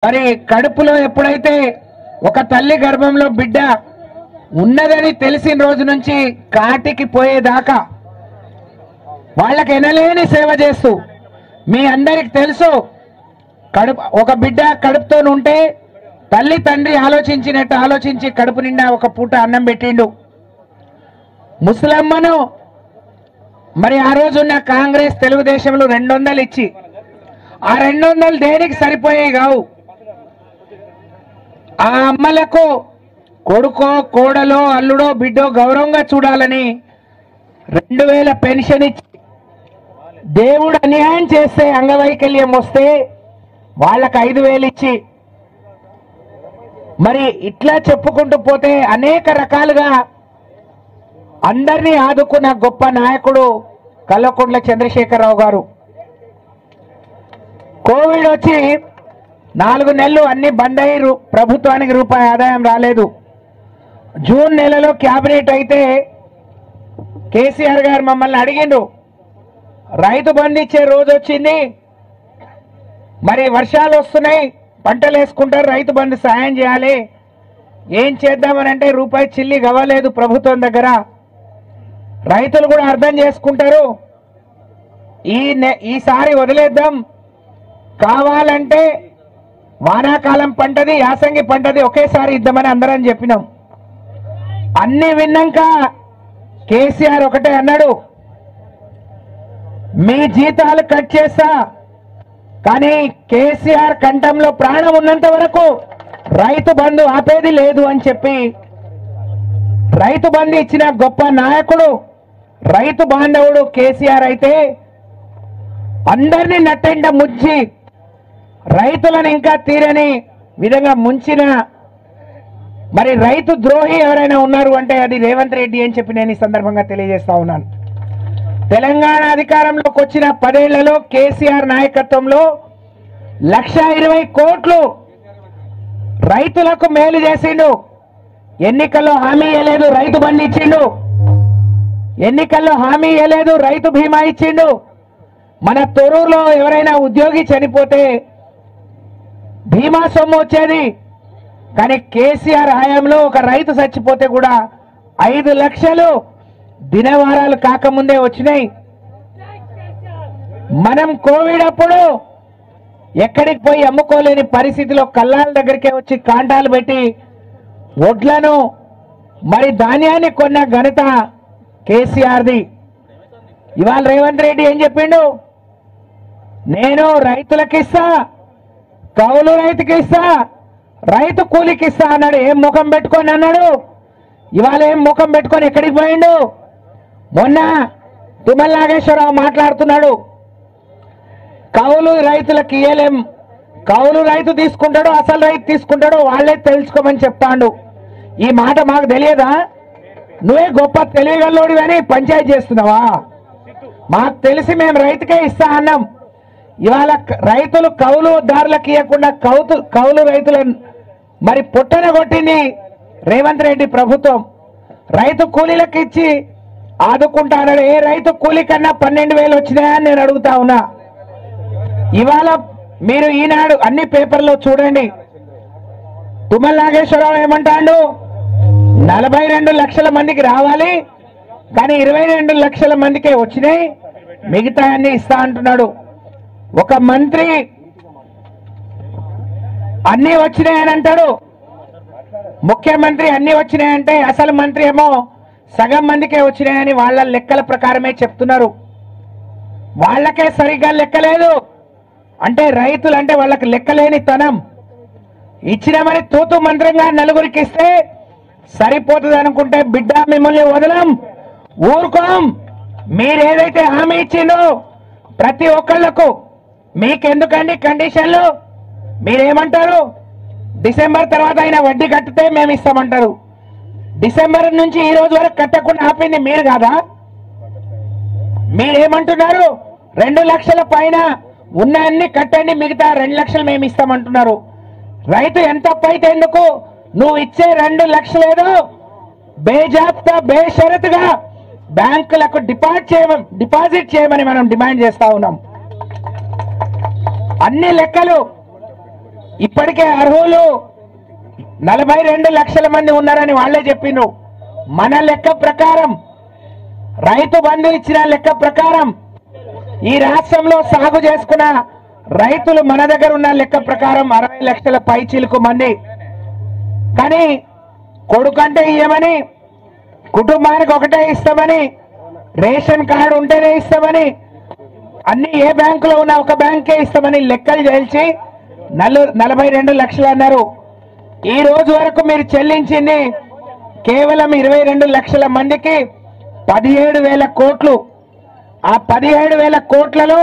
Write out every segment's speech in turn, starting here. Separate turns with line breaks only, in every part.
మరి కడుపులో ఎప్పుడైతే ఒక తల్లి గర్భంలో బిడ్డ ఉన్నదని తెలిసిన రోజు నుంచి కాటికి పోయేదాకా వాళ్ళకి ఎనలేని సేవ చేస్తూ మీ అందరికి తెలుసు ఒక బిడ్డ కడుపుతో ఉంటే తల్లి తండ్రి ఆలోచించినట్టు ఆలోచించి కడుపు నిండా ఒక పూట అన్నం పెట్టిండు. ముసలమ్మను మరి ఆ రోజున్న కాంగ్రెస్ తెలుగుదేశంలో 200 ఇచ్చి ఆ 200 దేనికి సరిపోయాయి కావు. ఆ అమ్మలకు కొడుకో కోడలో అల్లుడో బిడ్డో గౌరవంగా చూడాలని 2000 పెన్షన్ ఇచ్చి దేవుడు అన్యాయం చేస్తే అంగవైకల్యం వస్తే వాళ్ళకి 5000 ఇచ్చి మరి ఇట్లా చెప్పుకుంటూ పోతే అనేక రకాలుగా అందరినీ ఆదుకున్న గొప్ప నాయకుడు కల్వకుంట్ల చంద్రశేఖరరావు గారు. కోవిడ్ వచ్చి 4 నెలలు అన్ని బంద్ అయ్యారు. ప్రభుత్వానికి రూపాయి ఆదాయం రాలేదు. జూన్ నెలలో క్యాబినెట్ అయితే కేసీఆర్ గారు మమ్మల్ని అడిగిండు, రైతు బంధు ఇచ్చే రోజు వచ్చింది, మరి వర్షాలు వస్తున్నాయి, పంటలు వేసుకుంటారు, రైతు బంధు సాయం చేయాలి, ఏం చేద్దామని అంటే రూపాయి చిల్లి గవ్వలేదు ప్రభుత్వం దగ్గర. రైతులు కూడా అర్థం చేసుకుంటారు, ఈసారి వదిలేద్దాం, కావాలంటే వానాకాలం పంటది యాసంగి పంటది ఒకేసారి ఇద్దామని అందరం చెప్పినాం. అన్ని విన్నాక కేసీఆర్ ఒకటే అన్నాడు, మీ జీతాలు కట్ చేస్తా, కానీ కేసీఆర్ కంఠంలో ప్రాణం ఉన్నంత వరకు రైతు బంధు ఆపేది లేదు అని చెప్పి రైతు బంధు ఇచ్చిన గొప్ప నాయకుడు రైతు బాంధవుడు కేసీఆర్ అయితే అందరినీ నట్టెంట ముంచి రైతులను ఇంకా తీరని విధంగా ముంచిన మరి రైతు ద్రోహి ఎవరైనా ఉన్నారు అంటే అది రేవంత్ రెడ్డి అని చెప్పి నేను ఈ సందర్భంగా తెలియజేస్తా ఉన్నాను. తెలంగాణ అధికారంలోకి వచ్చిన 10 ఏళ్లలో కేసీఆర్ నాయకత్వంలో 1,20 కోట్లు రైతులకు మేలు చేసిండు. ఎన్నికల్లో హామీ ఇవ్వలేదు, రైతు బంధు ఇచ్చిండు. ఎన్నికల్లో హామీ ఇవ్వలేదు, రైతు బీమా ఇచ్చిండు. మన తొర్రూరులో ఎవరైనా ఉద్యోగి చనిపోతే బీమా సొమ్ము వచ్చేది. కానీ కేసీఆర్ హయాంలో ఒక రైతు చచ్చిపోతే కూడా 5 లక్షలు దినవారాలు కాకముందే వచ్చినాయి. మనం కోవిడ్ అప్పుడు ఎక్కడికి పోయి అమ్ముకోలేని పరిస్థితిలో కల్లాల దగ్గరికే వచ్చి కాంటాలు పెట్టి వడ్లను మరి ధాన్యాన్ని కొన్న ఘనత కేసీఆర్ది. ఇవాళ రేవంత్ రెడ్డి ఏం చెప్పిండు, నేను రైతులకు ఇస్తా, కౌలు రైతుకి ఇస్తా, రైతు కూలికి ఇస్తా అన్నాడు. ఏం ముఖం పెట్టుకొని అన్నాడు? ఇవాళ ఏం ముఖం పెట్టుకొని ఎక్కడికి పోయిండు? మొన్న తుమ్మల నాగేశ్వరరావు మాట్లాడుతున్నాడు, కౌలు రైతులకు ఇయ్యలేం, కౌలు రైతు తీసుకుంటాడు అసలు రైతు తీసుకుంటాడు వాళ్ళే తెలుసుకోమని చెప్తాడు. ఈ మాట మాకు తెలియదా? నువ్వే గొప్ప తెలియగల్లోడు కానీ పంచాయతీ చేస్తున్నావా? మాకు తెలిసి మేము రైతుకే ఇస్తా అన్నాం. ఇవాళ రైతులు కౌలుదారులకు ఇవ్వకుండా కౌలు రైతులను మరి పొట్టన కొట్టింది రేవంత్ రెడ్డి ప్రభుత్వం. రైతు కూలీలకు ఇచ్చి ఆదుకుంటాడు. ఏ రైతు కూలీ కన్నా 12,000 వచ్చినాయని నేను అడుగుతా ఉన్నా. ఇవాళ మీరు ఈనాడు అన్ని పేపర్లో చూడండి, తుమ్మల నాగేశ్వరరావు ఏమంటాడు, 42 లక్షల మందికి రావాలి కానీ 22 లక్షల మందికే వచ్చినాయి, మిగతా అన్ని ఇస్తా అంటున్నాడు. ఒక మంత్రి అన్ని వచ్చినాయని అంటాడు, ముఖ్యమంత్రి అన్ని వచ్చినాయంటే అసలు మంత్రి ఏమో సగం మందికే వచ్చినాయని వాళ్ళ లెక్కల ప్రకారమే చెప్తున్నారు. వాళ్ళకే సరిగ్గా లెక్కలేదు అంటే రైతులు అంటే వాళ్ళకి లెక్కలేని తనం. ఇచ్చిన మరి తూతు మంత్రంగా నలుగురికి ఇస్తే సరిపోతుంది అనుకుంటే బిడ్డ మిమ్మల్ని వదలం, ఊరుకోం. మీరేదైతే హామీ ఇచ్చిందో ప్రతి ఒక్కళ్లకు మీకెందుకండి కండిషన్లు? మీరేమంటారు? డిసెంబర్ తర్వాత అయినా వడ్డీ కట్టితే మేము ఇస్తామంటారు. డిసెంబర్ నుంచి ఈ రోజు వరకు కట్టకుండా ఆపింది మీరు కాదా? మీరేమంటున్నారు? 2 లక్షల పైన ఉన్న అన్ని కట్టండి, మిగతా 2 లక్షలు మేము ఇస్తామంటున్నారు. రైతు ఎంత అయితే ఎందుకు? నువ్వు ఇచ్చే 2 లక్షలేదో బేజాబ్తా బేషరతుగా బ్యాంకులకు డిపాజిట్ చేయమని మనం డిమాండ్ చేస్తా ఉన్నాం. అన్ని లెక్కలు ఇప్పటికే అర్హులు 42 లక్షల మంది ఉన్నారని వాళ్ళే చెప్పిండ్రు. మన లెక్క ప్రకారం, రైతు బంధు ఇచ్చిన లెక్క ప్రకారం ఈ రాష్ట్రంలో సాగు చేసుకున్న రైతులు మన దగ్గర ఉన్న లెక్క ప్రకారం 60 లక్షల పైచిలుకు మంది. కానీ కొడుకంటే ఇయ్యమని, కుటుంబానికి ఒకటే ఇస్తామని, రేషన్ కార్డు ఉంటేనే ఇస్తామని, అన్ని ఏ బ్యాంకులో ఉన్నా ఒక బ్యాంకే ఇస్తామని లెక్కలు చేల్చి 42 లక్షలు అన్నారు. ఈ రోజు వరకు మీరు చెల్లించింది కేవలం 22 లక్షల మందికి 17,000 కోట్లు. ఆ 17,000 కోట్లలో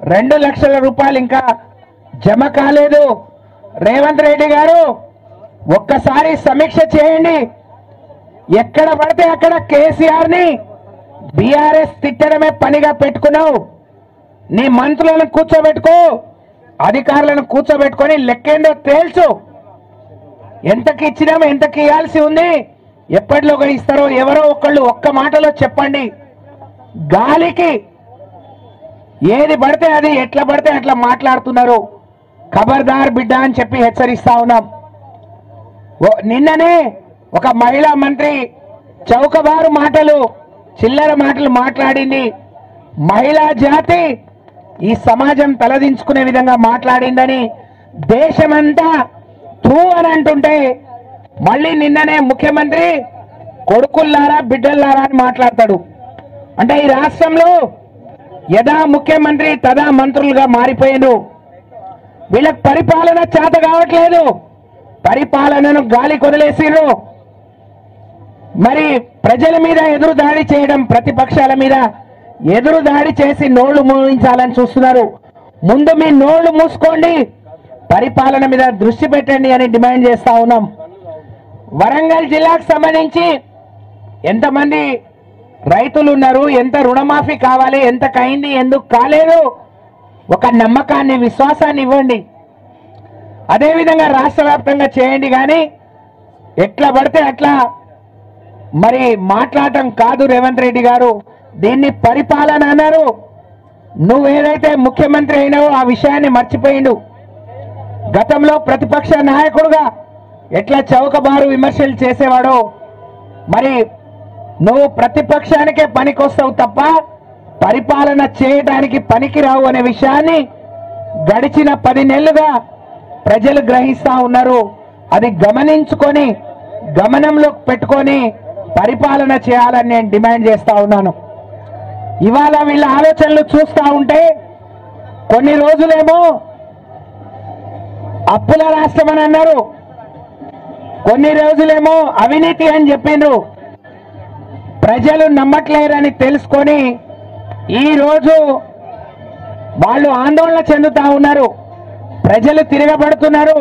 2 లక్షల రూపాయలు ఇంకా జమ కాలేదు. రేవంత్ రెడ్డి గారు ఒక్కసారి సమీక్ష చేయండి. ఎక్కడ పడితే అక్కడ కేసీఆర్ ని బీఆర్ఎస్ తిట్టడమే పనిగా పెట్టుకున్నావు. నీ మంత్రులను కూర్చోబెట్టుకో, అధికారులను కూర్చోబెట్టుకొని లెక్కేందో తేల్చు. ఎంతకి ఇచ్చినామో ఎంతకి ఇవ్వాల్సి ఉంది, ఎప్పటిలోగా ఇస్తారో ఎవరో ఒకళ్ళు ఒక్క మాటలో చెప్పండి. గాలికి ఏది పడితే అది ఎట్లా పడితే అట్లా మాట్లాడుతున్నారు. ఖబర్దార్ బిడ్డ అని చెప్పి హెచ్చరిస్తా ఉన్నాం. నిన్ననే ఒక మహిళా మంత్రి చౌకబారు మాటలు, చిల్లర మాటలు మాట్లాడింది. మహిళా జాతి ఈ సమాజం తలదించుకునే విధంగా మాట్లాడిందని దేశమంతా తూ అని అంటుంటే, మళ్ళీ నిన్ననే ముఖ్యమంత్రి కొడుకుల్లారా బిడ్డల్లారా అని మాట్లాడతాడు. అంటే ఈ రాష్ట్రంలో యథా ముఖ్యమంత్రి తదా మంత్రులుగా మారిపోయారు. వీళ్ళకి పరిపాలన చేత కావట్లేదు, పరిపాలనను గాలి కొదిలేసిర్రు. మరి ప్రజల మీద ఎదురు దాడి చేయడం, ప్రతిపక్షాల మీద ఎదురు దాడి చేసి నోళ్లు మూయించాలని చూస్తున్నారు. ముందు మీ నోళ్లు మూసుకోండి, పరిపాలన మీద దృష్టి పెట్టండి అని డిమాండ్ చేస్తా ఉన్నాం. వరంగల్ జిల్లాకు సంబంధించి ఎంతమంది రైతులు ఉన్నారు, ఎంత రుణమాఫీ కావాలి, ఎంత కైంది, ఎందుకు కాలేదు, ఒక నమ్మకాన్ని విశ్వాసాన్ని ఇవ్వండి. అదేవిధంగా రాష్ట్ర వ్యాప్తంగా చేయండి. కానీ ఎట్లా పడితే అట్లా మరి మాట్లాడటం కాదు. రేవంత్ రెడ్డి గారు దీన్ని పరిపాలన అన్నారు. నువ్వేదైతే ముఖ్యమంత్రి అయినావో ఆ విషయాన్ని మర్చిపోయిండు. గతంలో ప్రతిపక్ష నాయకుడుగా ఎట్లా చౌకబారు విమర్శలు చేసేవాడో, మరి నువ్వు ప్రతిపక్షానికే పనికొస్తావు తప్ప పరిపాలన చేయడానికి పనికిరావు అనే విషయాన్ని గడిచిన 10 నెలలుగా ప్రజలు గ్రహిస్తా ఉన్నారు. అది గమనించుకొని గమనంలో పెట్టుకొని పరిపాలన చేయాలని నేను డిమాండ్ చేస్తా ఉన్నాను. ఇవాళ వీళ్ళ ఆలోచనలు చూస్తా ఉంటే కొన్ని రోజులేమో అప్పుల రాష్ట్రం అని అన్నారు, కొన్ని రోజులేమో అవినీతి అని చెప్పిండ్రు. ప్రజలు నమ్మట్లేరని తెలుసుకొని ఈ రోజు వాళ్ళు ఆందోళన చెందుతా ఉన్నారు. ప్రజలు తిరగబడుతున్నారు.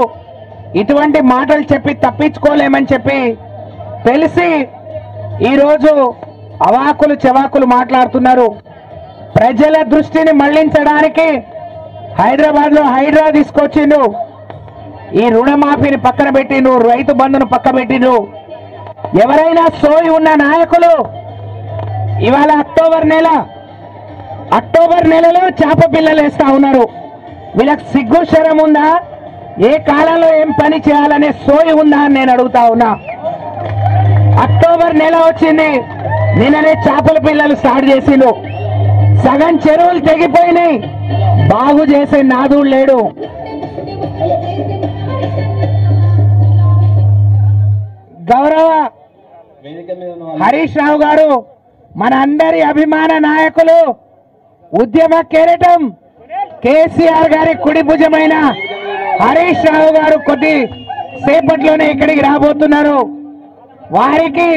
ఇటువంటి మాటలు చెప్పి తప్పించుకోలేమని చెప్పి తెలిసి ఈరోజు అవాకులు చెవాకులు మాట్లాడుతున్నారు. ప్రజల దృష్టిని మళ్లించడానికి హైదరాబాద్ లో హైడ్రా తీసుకొచ్చిండు. ఈ రుణమాఫీని పక్కన పెట్టిండు, రైతు బంధును పక్క పెట్టిండు. ఎవరైనా సోయి ఉన్న నాయకులు ఇవాళ అక్టోబర్ నెలలో చేప పిల్లలు వేస్తా ఉన్నారు. వీళ్ళకి సిగ్గు శరం ఉందా? ఏ కాలంలో ఏం పని చేయాలనే సోయి ఉందా అని నేను అడుగుతా ఉన్నా. అక్టోబర్ నెల వచ్చింది, నిన్ననే చేపల పిల్లలు స్టార్ట్ చేసిండు. సగం చెరువులు తెగిపోయినాయి, బాగు చేసే నాదుడు లేడు. గౌరవ హరీష్ రావు గారు మన అందరి అభిమాన నాయకులు, ఉద్యమ కెరటం కేసీఆర్ గారి కుడి భుజమైన హరీష్ రావు గారు కొద్ది సేపట్లోనే ఇక్కడికి రాబోతున్నారు. వారికి